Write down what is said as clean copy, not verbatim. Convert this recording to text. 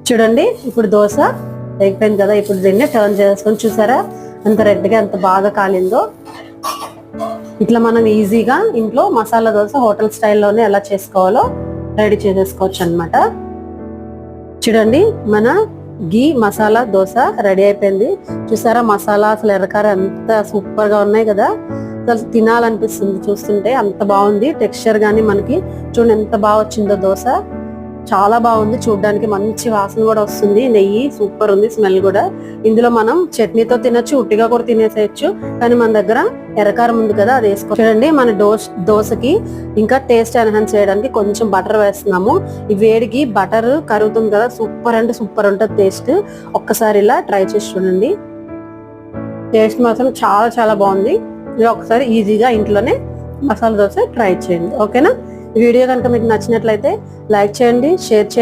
చూడండి ఇప్పుడు దోశ అయిపోయింది కదా. ఇప్పుడు దీన్ని టర్న్ చేసుకొని చూసారా ఎంత రెడ్గా ఎంత బాగా కాలిందో. ఇట్లా మనం ఈజీగా ఇంట్లో మసాలా దోశ హోటల్ స్టైల్లోనే ఎలా చేసుకోవాలో రెడీ చేసేసుకోవచ్చు అనమాట. చూడండి మన గీ మసాలా దోశ రెడీ అయిపోయింది. చూసారా మసాలా అసలు ఎర్రకార ఎంత సూపర్ గా ఉన్నాయి కదా. అసలు తినాలనిపిస్తుంది చూస్తుంటే, అంత బాగుంది టెక్స్చర్ గానీ. మనకి చూడండి ఎంత బాగా వచ్చిందో దోశ, చాలా బాగుంది చూడడానికి. మంచి వాసన కూడా వస్తుంది, నెయ్యి సూపర్ ఉంది, స్మెల్ కూడా. ఇందులో మనం చట్నీతో తినొచ్చు, ఉట్టిగా కూడా తినేసేయచ్చు. కానీ మన దగ్గర ఎర్రకారం ఉంది కదా, అది వేసుకో. చూడండి మన దోశకి ఇంకా టేస్ట్ ఎన్హాన్స్ చేయడానికి కొంచెం బటర్ వేస్తున్నాము. ఈ వేడికి బటర్ కరుగుతుంది కదా, సూపర్ అంటే సూపర్ ఉంటుంది టేస్ట్. ఒక్కసారి ఇలా ట్రై చేసి చూడండి, టేస్ట్ మాత్రం చాలా చాలా బాగుంది. ఇలా ఒకసారి ఈజీగా ఇంట్లోనే మసాలా దోశ ట్రై చేయండి. ఓకేనా? ఈ వీడియో కనుక మీకు నచ్చినట్లయితే లైక్ చేయండి, షేర్ చేయండి.